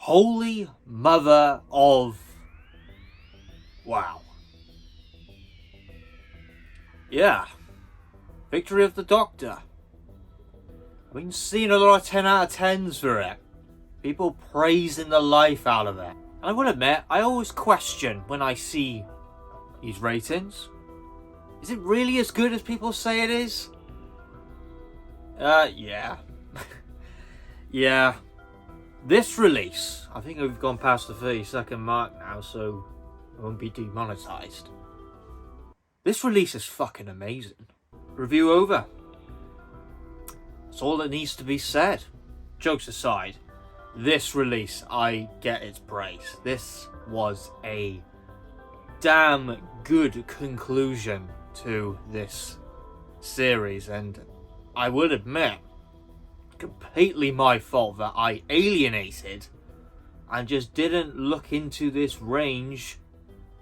Holy mother of... wow. Yeah. Victory of the Doctor. I've been seeing a lot of 10 out of 10s for it. People praising the life out of it. And I will admit, I always question when I see these ratings. Is it really as good as people say it is? Yeah. Yeah. This release, I think we've gone past the 30-second mark now, so it won't be demonetized. This release is fucking amazing. Review over. That's all that needs to be said. Jokes aside, this release, I get its praise. This was a damn good conclusion to this series, and I will admit, completely my fault that I alienated and just didn't look into this range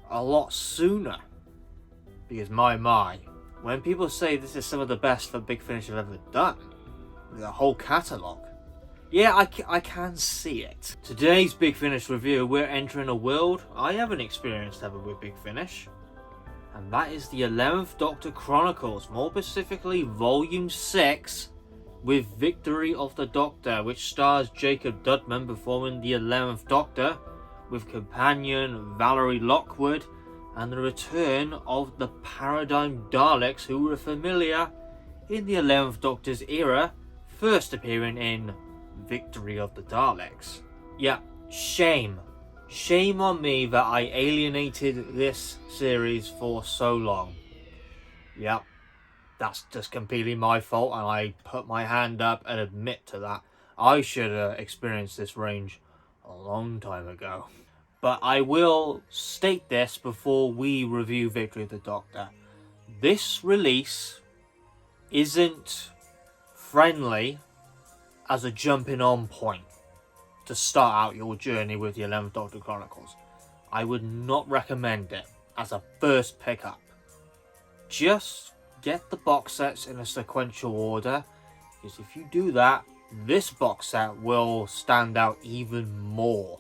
a lot sooner. Because my, when people say this is some of the best that Big Finish have ever done, the whole catalogue, yeah, I can see it. Today's Big Finish review, we're entering a world I haven't experienced ever with Big Finish, and that is the 11th Doctor Chronicles, more specifically Volume 6, with Victory of the Doctor, which stars Jacob Dudman performing the 11th Doctor, with companion Valerie Lockwood, and the return of the Paradigm Daleks, who were familiar in the 11th Doctor's era, first appearing in Victory of the Daleks. Yeah, shame. Shame on me that I alienated this series for so long. Yep, that's just completely my fault, and I put my hand up and admit to that. I should have experienced this range a long time ago. But I will state this before we review Victory of the Doctor. This release isn't friendly as a jumping on point to start out your journey with the 11th Doctor Chronicles. I would not recommend it as a first pickup. Just get the box sets in a sequential order, because if you do that, this box set will stand out even more.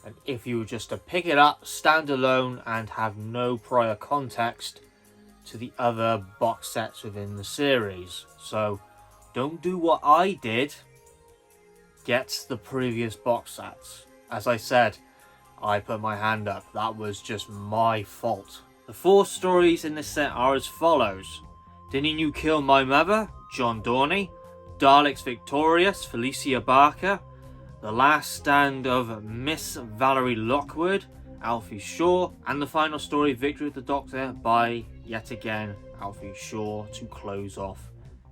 And if you were just to pick it up, stand alone, and have no prior context to the other box sets within the series. So, don't do what I did. Get the previous box sets. As I said, I put my hand up. That was just my fault. The 4 stories in this set are as follows. Didn't You Kill My Mother? John Dorney. Daleks Victorious? Felicia Barker. The Last Stand of Miss Valerie Lockwood, Alfie Shaw, and the final story, Victory of the Doctor, by, yet again, Alfie Shaw, to close off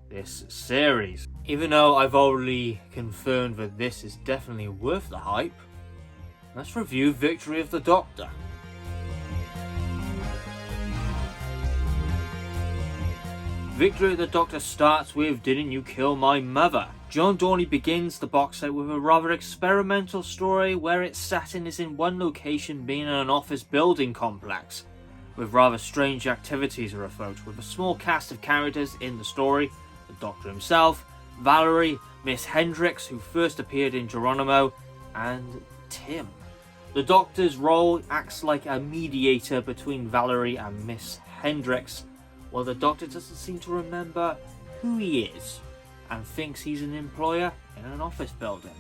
this series. Even though I've already confirmed that this is definitely worth the hype, let's review Victory of the Doctor. Victory of the Doctor starts with Didn't You Kill My Mother? John Dorney begins the box set with a rather experimental story where its setting is in one location, being in an office building complex, with rather strange activities are afoot, with a small cast of characters in the story: the Doctor himself, Valerie, Miss Hendricks, who first appeared in Geronimo, and Tim. The Doctor's role acts like a mediator between Valerie and Miss Hendricks, while the Doctor doesn't seem to remember who he is and thinks he's an employer in an office building.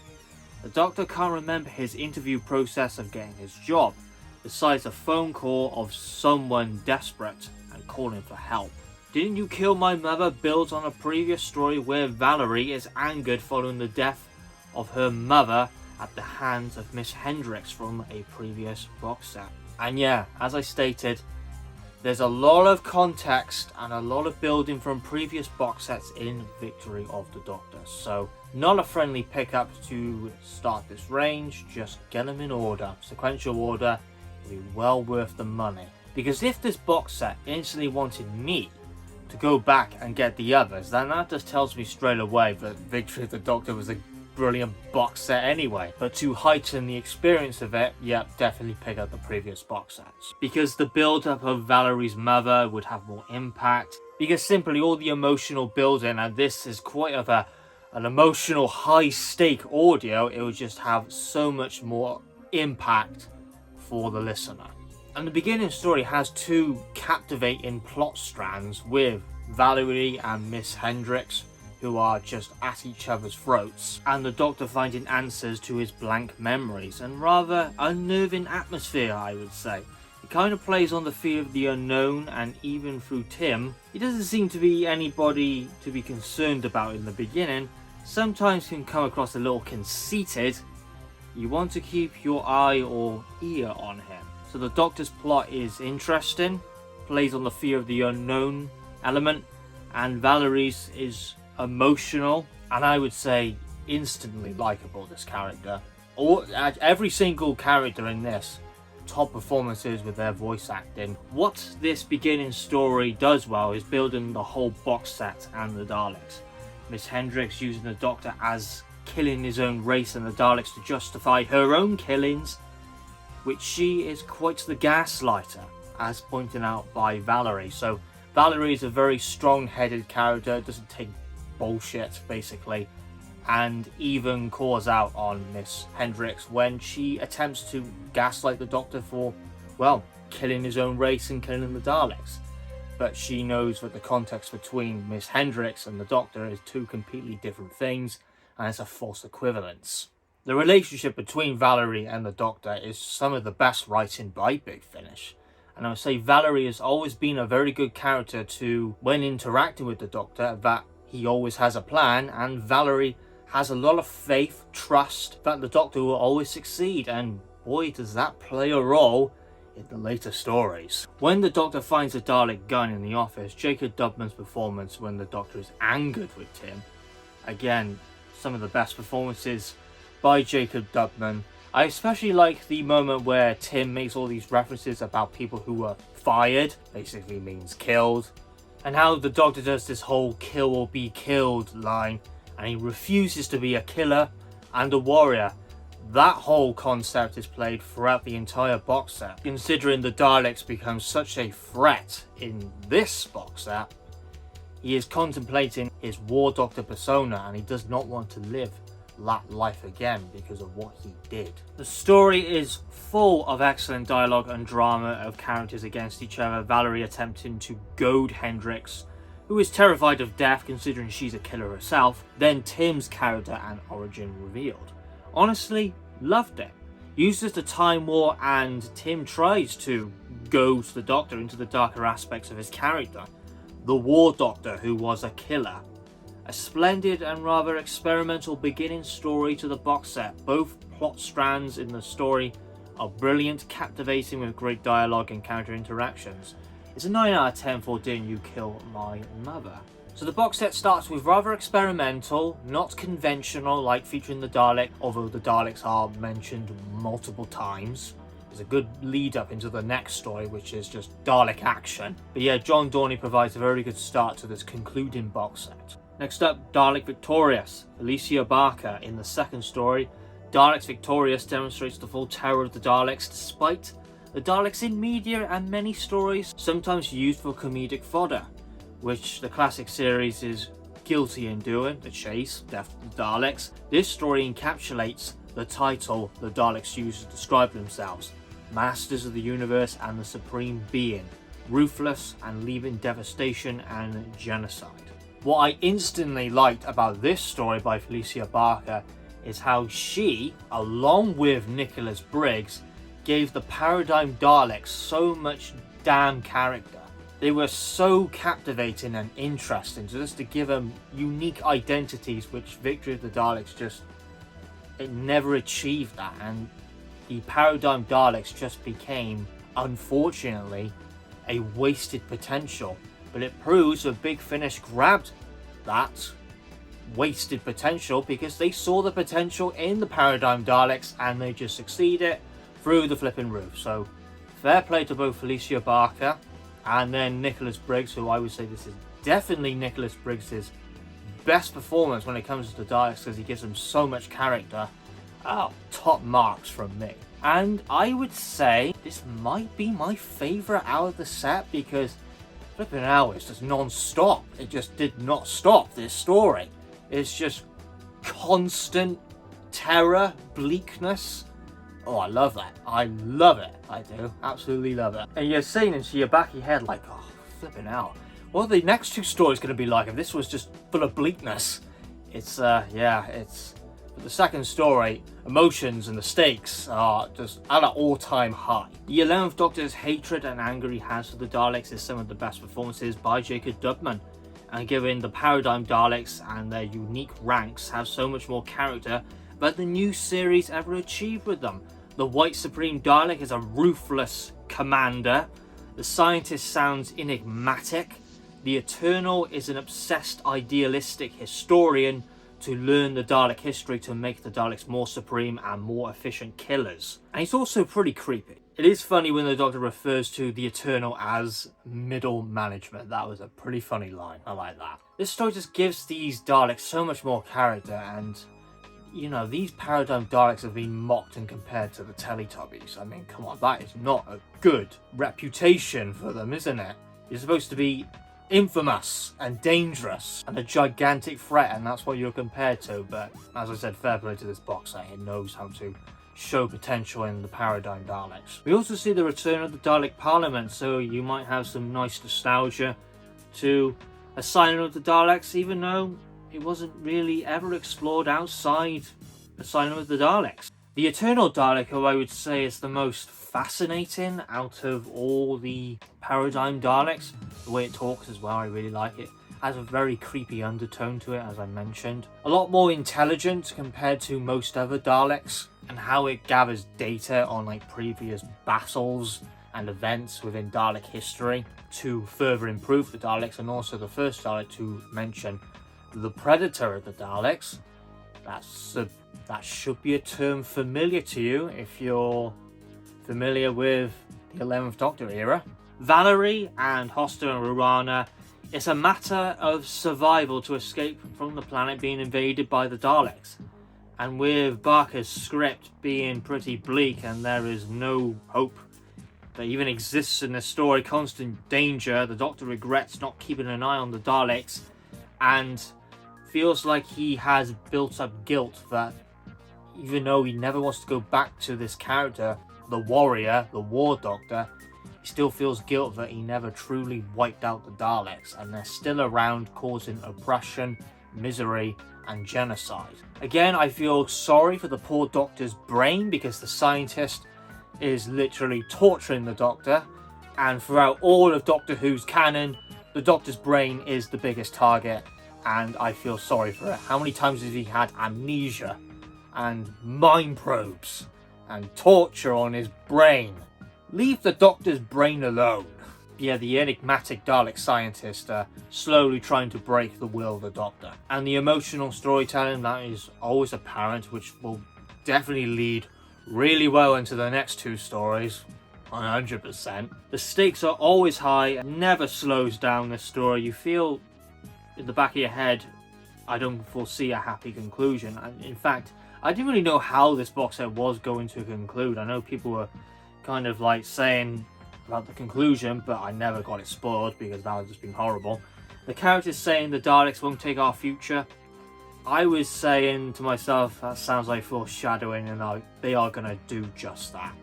The Doctor can't remember his interview process of getting his job, besides a phone call of someone desperate and calling for help. Didn't You Kill My Mother builds on a previous story where Valerie is angered following the death of her mother at the hands of Miss Hendricks from a previous box set. And yeah, as I stated, there's a lot of context and a lot of building from previous box sets in Victory of the Doctor. So, not a friendly pickup to start this range, just get them in order. Sequential order will be well worth the money. Because if this box set instantly wanted me to go back and get the others, then that just tells me straight away that Victory of the Doctor was a brilliant box set anyway. But to heighten the experience of it, yep, definitely pick up the previous box sets. Because the build-up of Valerie's mother would have more impact. Because simply all the emotional building, and this is quite of a an emotional, high-stake audio, it would just have so much more impact for the listener. And the beginning story has two captivating plot strands with Valerie and Miss Hendricks, who are just at each other's throats, and the Doctor finding answers to his blank memories, and rather unnerving atmosphere, I would say. It kind of plays on the fear of the unknown, and even through Tim, he doesn't seem to be anybody to be concerned about in the beginning, sometimes can come across a little conceited. You want to keep your eye or ear on him. So the Doctor's plot is interesting, plays on the fear of the unknown element, and Valerie's is emotional, and I would say instantly likable, this character. Every single character in this, top performances with their voice acting. What this beginning story does well is building the whole box set and the Daleks. Miss Hendricks using the Doctor as killing his own race and the Daleks to justify her own killings, which she is quite the gaslighter, as pointed out by Valerie. So Valerie is a very strong-headed character, doesn't take bullshit basically, and even calls out on Miss Hendricks when she attempts to gaslight the Doctor for, well, killing his own race and killing the Daleks. But she knows that the context between Miss Hendricks and the Doctor is two completely different things, and it's a false equivalence. The relationship between Valerie and the Doctor is some of the best writing by Big Finish. And I would say Valerie has always been a very good character to, when interacting with the Doctor, that he always has a plan, and Valerie has a lot of faith, trust that the Doctor will always succeed, and boy does that play a role in the later stories. When the Doctor finds a Dalek gun in the office, Jacob Dubman's performance when the Doctor is angered with Tim, again, some of the best performances by Jacob Dubman. I especially like the moment where Tim makes all these references about people who were fired, basically means killed, and how the Doctor does this whole kill or be killed line, and he refuses to be a killer and a warrior. That whole concept is played throughout the entire box set. Considering the Daleks become such a threat in this box set, he is contemplating his War Doctor persona, and he does not want to live that life again because of what he did. The story is full of excellent dialogue and drama of characters against each other. Valerie attempting to goad Hendricks, who is terrified of death considering she's a killer herself. Then Tim's character and origin revealed. Honestly, loved it. Used as the Time War, and Tim tries to goad the Doctor into the darker aspects of his character. The War Doctor, who was a killer. A splendid and rather experimental beginning story to the box set. Both plot strands in the story are brilliant, captivating with great dialogue and character interactions. It's a 9 out of 10 for Didn't You Kill My Mother. So the box set starts with rather experimental, not conventional like featuring the Dalek, although the Daleks are mentioned multiple times. There's a good lead up into the next story, which is just Dalek action. But yeah, John Dorney provides a very good start to this concluding box set. Next up, Dalek Victorious. Alicia Barker in the second story. Daleks Victorious demonstrates the full terror of the Daleks despite the Daleks in media and many stories, sometimes used for comedic fodder, which the classic series is guilty in doing, The Chase, Death of the Daleks. This story encapsulates the title the Daleks use to describe themselves, Masters of the Universe and the Supreme Being, ruthless and leaving devastation and genocide. What I instantly liked about this story by Felicia Barker is how she, along with Nicholas Briggs, gave the Paradigm Daleks so much damn character. They were so captivating and interesting, just to give them unique identities, which Victory of the Daleks it never achieved that, and the Paradigm Daleks just became, unfortunately, a wasted potential. But it proves that Big Finish grabbed that wasted potential because they saw the potential in the Paradigm Daleks and they just succeeded through the flipping roof. So fair play to both Felicia Barker and then Nicholas Briggs, who I would say this is definitely Nicholas Briggs' best performance when it comes to the Daleks because he gives them so much character. Oh, top marks from me. And I would say this might be my favourite out of the set because flipping hell, it's just non-stop. It just did not stop, this story. It's just constant terror, bleakness. Oh, I love that. I love it. I do. Absolutely love it. And you're saying into your back of your head like, oh, flipping out. What are the next two stories going to be like if this was just full of bleakness? It's, it's... The second story, emotions and the stakes are just at an all-time high. The 11th Doctor's hatred and anger he has for the Daleks is some of the best performances by Jacob Dubman. And given the Paradigm Daleks and their unique ranks have so much more character than the new series ever achieved with them. The White Supreme Dalek is a ruthless commander. The Scientist sounds enigmatic. The Eternal is an obsessed idealistic historian to learn the Dalek history to make the Daleks more supreme and more efficient killers. And he's also pretty creepy. It is funny when the Doctor refers to the Eternal as middle management. That was a pretty funny line. I like that. This story just gives these Daleks so much more character, and you know, these Paradigm Daleks have been mocked and compared to the Teletubbies. I mean, come on, that is not a good reputation for them, isn't it? You're supposed to be infamous and dangerous and a gigantic threat, and that's what you're compared to. But as I said, fair play to this box set. It knows how to show potential in the Paradigm Daleks. We also see the return of the Dalek Parliament, so you might have some nice nostalgia to Asylum of the Daleks, even though it wasn't really ever explored outside Asylum of the Daleks. The Eternal Dalek, who I would say is the most fascinating out of all the Paradigm Daleks. The way it talks as well, I really like it. Has a very creepy undertone to it, as I mentioned. A lot more intelligent compared to most other Daleks, and how it gathers data on like previous battles and events within Dalek history to further improve the Daleks, and also the first Dalek to mention the Predator of the Daleks. That should be a term familiar to you if you're familiar with the 11th Doctor era. Valerie and Hoster and Rurana, it's a matter of survival to escape from the planet being invaded by the Daleks. And with Barker's script being pretty bleak and there is no hope that even exists in the story, constant danger, the Doctor regrets not keeping an eye on the Daleks and feels like he has built up guilt that even though he never wants to go back to this character, the warrior, the war doctor, he still feels guilt that he never truly wiped out the Daleks and they're still around causing oppression, misery and genocide. Again, I feel sorry for the poor Doctor's brain because the Scientist is literally torturing the Doctor, and throughout all of Doctor Who's canon, the Doctor's brain is the biggest target, and I feel sorry for it. How many times has he had amnesia and mind probes and torture on his brain? Leave the Doctor's brain alone. Yeah, the enigmatic Dalek Scientist slowly trying to break the will of the Doctor. And the emotional storytelling that is always apparent, which will definitely lead really well into the next two stories. 100%. The stakes are always high and never slows down this story. You feel in the back of your head, I don't foresee a happy conclusion. And in fact, I didn't really know how this box set was going to conclude. I know people were kind of like saying about the conclusion, but I never got it spoiled because that would just been horrible. The characters saying the Daleks won't take our future. I was saying to myself, that sounds like foreshadowing, and they are going to do just that.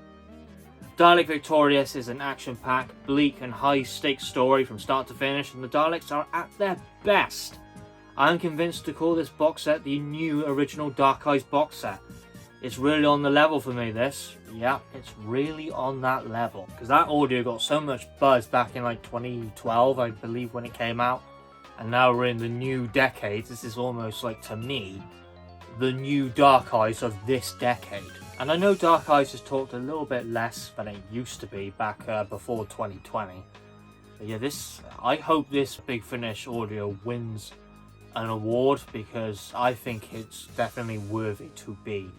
Dalek Victorious is an action-packed, bleak and high-stakes story from start to finish, and the Daleks are at their best. I am convinced to call this box set the new original Dark Eyes box set. It's really on the level for me, this. Yeah, it's really on that level. Because that audio got so much buzz back in like 2012, I believe, when it came out. And now we're in the new decade. This is almost like, to me, the new Dark Eyes of this decade. And I know Dark Eyes has talked a little bit less than it used to be back before 2020. But yeah, I hope this Big Finish audio wins an award, because I think it's definitely worthy to be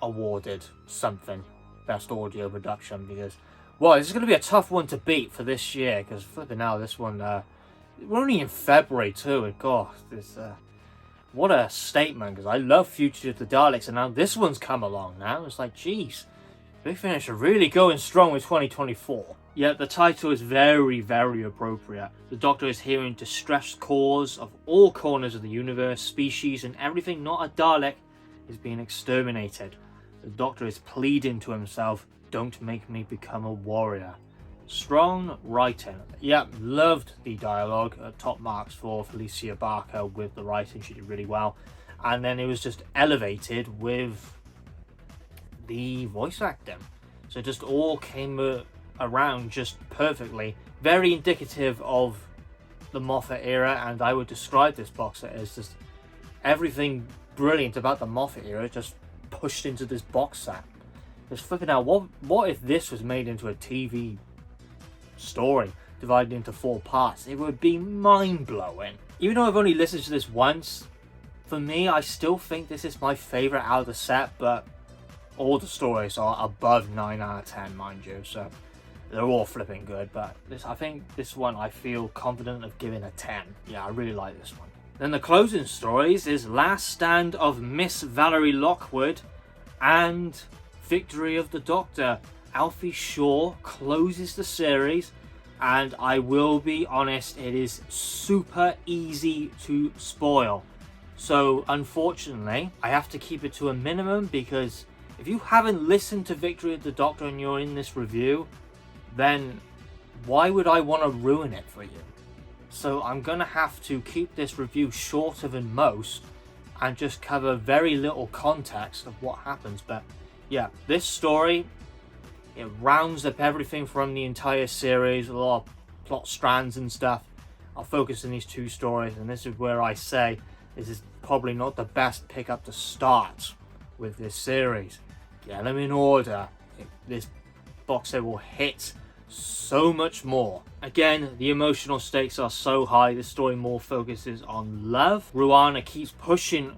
awarded something, best audio production, because well, this is going to be a tough one to beat for this year, because flipping out, this one we're only in February too, and god, this what a statement, because I love Future of the Daleks, and now this one's come along now. It's like, geez, Big Finish are really going strong with 2024. Yet the title is very, very appropriate. The Doctor is hearing distressed calls of all corners of the universe, species, and everything not a Dalek is being exterminated. The Doctor is pleading to himself, "Don't make me become a warrior." Strong writing. Yep, loved the dialogue. Top marks for Felicia Barker with the writing. She did really well. And then it was just elevated with the voice acting. So it just all came around just perfectly. Very indicative of the Moffat era, and I would describe this box set as just everything brilliant about the Moffat era just pushed into this box set. Just flipping out, what if this was made into a TV story divided into 4 parts? It would be mind-blowing. Even though I've only listened to this once, for me, I still think this is my favourite out of the set, but all the stories are above 9 out of 10, mind you, so they're all flipping good, but I think this one I feel confident of giving a 10. Yeah, I really like this one. Then the closing stories is Last Stand of Miss Valerie Lockwood and Victory of the Doctor. Alfie Shaw closes the series, and I will be honest, it is super easy to spoil. So unfortunately, I have to keep it to a minimum, because if you haven't listened to Victory of the Doctor and you're in this review, then why would I want to ruin it for you? So I'm going to have to keep this review shorter than most and just cover very little context of what happens. But yeah, this story, it rounds up everything from the entire series, a lot of plot strands and stuff. I'll focus on these 2 stories, and this is where I say this is probably not the best pickup to start with this series. Get them in order. This box set will hit so much more. Again, the emotional stakes are so high. This story more focuses on love. Ruana keeps pushing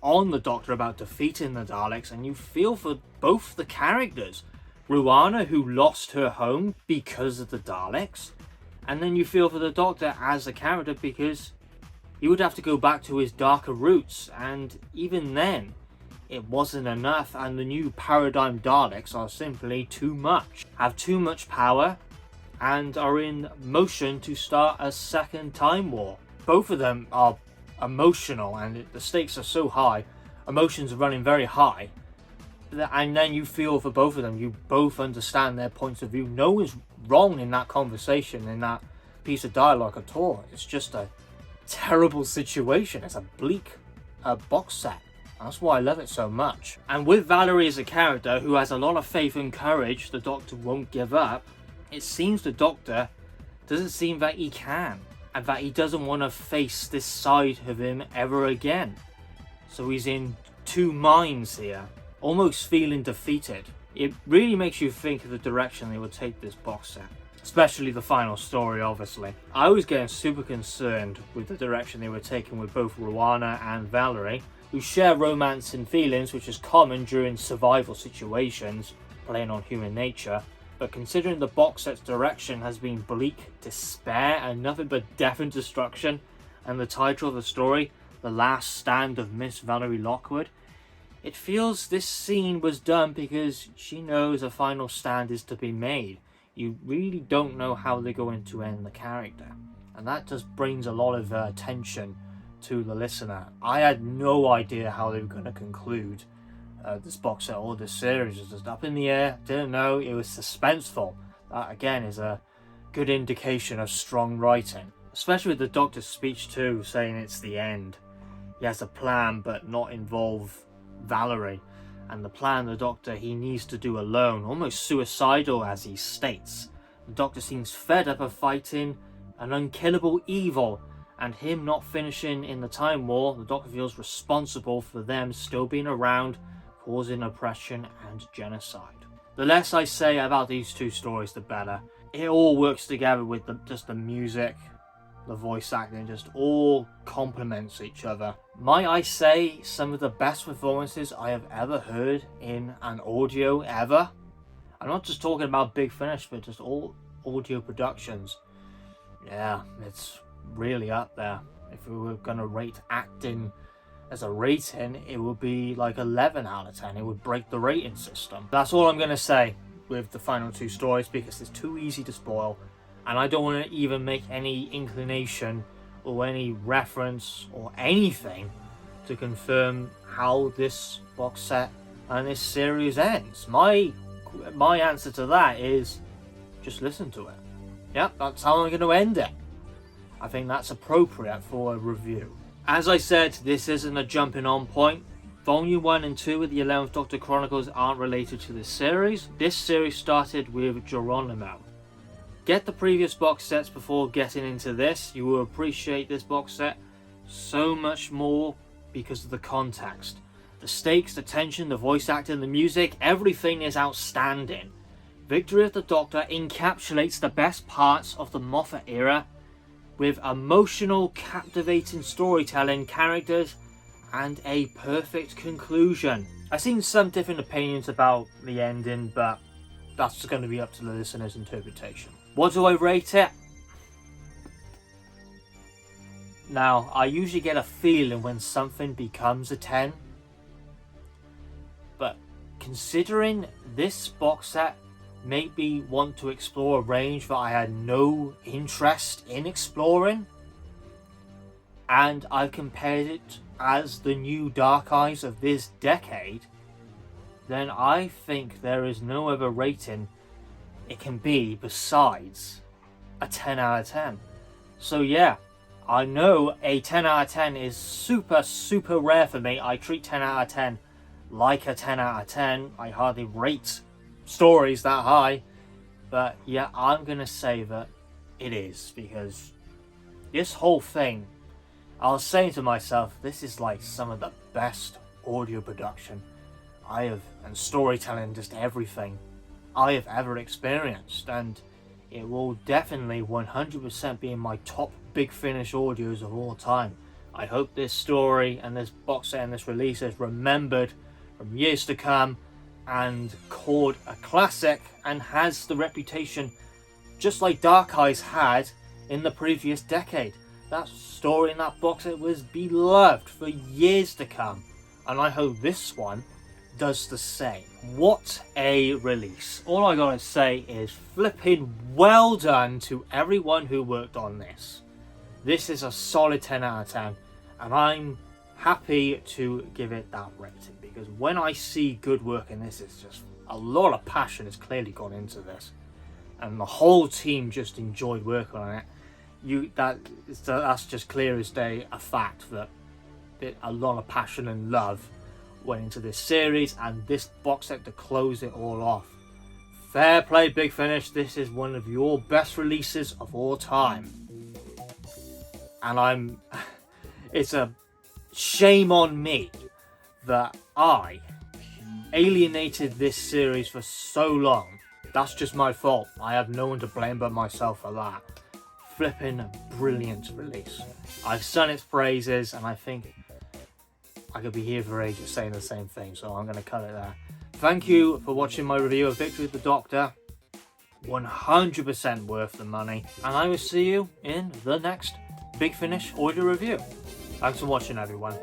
on the Doctor about defeating the Daleks, and you feel for both the characters. Ruana, who lost her home because of the Daleks, and then you feel for the Doctor as a character because he would have to go back to his darker roots, and even then it wasn't enough, and the new paradigm Daleks are simply too much, have too much power, and are in motion to start a second time war. Both of them are emotional, and the stakes are so high, emotions are running very high, and then you feel for both of them. You both understand their points of view. No one's wrong in that conversation, in that piece of dialogue at all. It's just a terrible situation. It's a bleak box set. That's why I love it so much. And with Valerie as a character who has a lot of faith and courage, the Doctor won't give up. It seems the Doctor doesn't seem that he can, and that he doesn't want to face this side of him ever again. So he's in 2 minds here, almost feeling defeated. It really makes you think of the direction they would take this box set. Especially the final story, obviously. I was getting super concerned with the direction they were taking with both Ruana and Valerie, who share romance and feelings, which is common during survival situations, playing on human nature. But considering the box set's direction has been bleak despair and nothing but death and destruction, and the title of the story, The Last Stand of Miss Valerie Lockwood, it feels this scene was done because she knows a final stand is to be made. You really don't know how they're going to end the character, and that just brings a lot of tension to the listener. I had no idea how they were going to conclude this box set or this series. It was just up in the air, didn't know. It was suspenseful. That again is a good indication of strong writing, especially with the Doctor's speech too, saying it's the end. He has a plan but not involve Valerie, and the plan the Doctor he needs to do alone, almost suicidal as he states. The Doctor seems fed up of fighting an unkillable evil, and him not finishing in the Time War, the Doctor feels responsible for them still being around, causing oppression and genocide. The less I say about these 2 stories, the better. It all works together with just the music, the voice acting, just all complements each other. Might I say some of the best performances I have ever heard in an audio ever? I'm not just talking about Big Finish, but just all audio productions. Yeah, it's really up there. If we were going to rate acting as a rating, it would be like 11 out of 10. It would break the rating system. That's all I'm going to say with the final two stories, because it's too easy to spoil, and I don't want to even make any inclination or any reference or anything to confirm how this box set and this series ends. My answer to that is just listen to it. Yep, that's how I'm going to end it. I think that's appropriate for a review. As I said, this isn't a jumping on point. Volume 1 and 2 of the 11th Doctor Chronicles aren't related to this series. This series started with Geronimo. Get the previous box sets before getting into this. You will appreciate this box set so much more because of the context. The stakes, the tension, the voice acting, the music, everything is outstanding. Victory of the Doctor encapsulates the best parts of the Moffat era with emotional, captivating storytelling, characters, and a perfect conclusion. I've seen some different opinions about the ending, but that's going to be up to the listener's interpretation. What do I rate it? Now, I usually get a feeling when something becomes a 10, but considering this box set made me want to explore a range that I had no interest in exploring, and I've compared it as the new Dark Eyes of this decade, then I think there is no other rating it can be besides a 10 out of 10. So yeah, I know a 10 out of 10 is super rare for me. I treat 10 out of 10 like a 10 out of 10. I hardly rate stories that high, but yeah, I'm gonna say that it is, because this whole thing, I was saying to myself, this is like some of the best audio production I have, and storytelling, just everything I have ever experienced, and it will definitely 100% be in my top Big Finish audios of all time. I hope this story and this box set and this release is remembered from years to come and called a classic, and has the reputation just like Dark Eyes had in the previous decade. That story in that box set was beloved for years to come, and I hope this one does the same. What a release. All I gotta say is flipping well done to everyone who worked on this. This is a solid 10 out of 10, and I'm happy to give it that rating, because when I see good work in this, it's just a lot of passion has clearly gone into this, and the whole team just enjoyed working on it. That's just clear as day a fact that a lot of passion and love went into this series and this box set to close it all off. Fair play, Big Finish. This is one of your best releases of all time, and it's a shame on me that I alienated this series for so long. That's just my fault. I have no one to blame but myself for that. Flipping brilliant release. I've sung its praises, and I think I could be here for ages saying the same thing, so I'm going to cut it there. Thank you for watching my review of Victory of the Doctor. 100% worth the money, and I will see you in the next Big Finish audio review. Thanks for watching, everyone.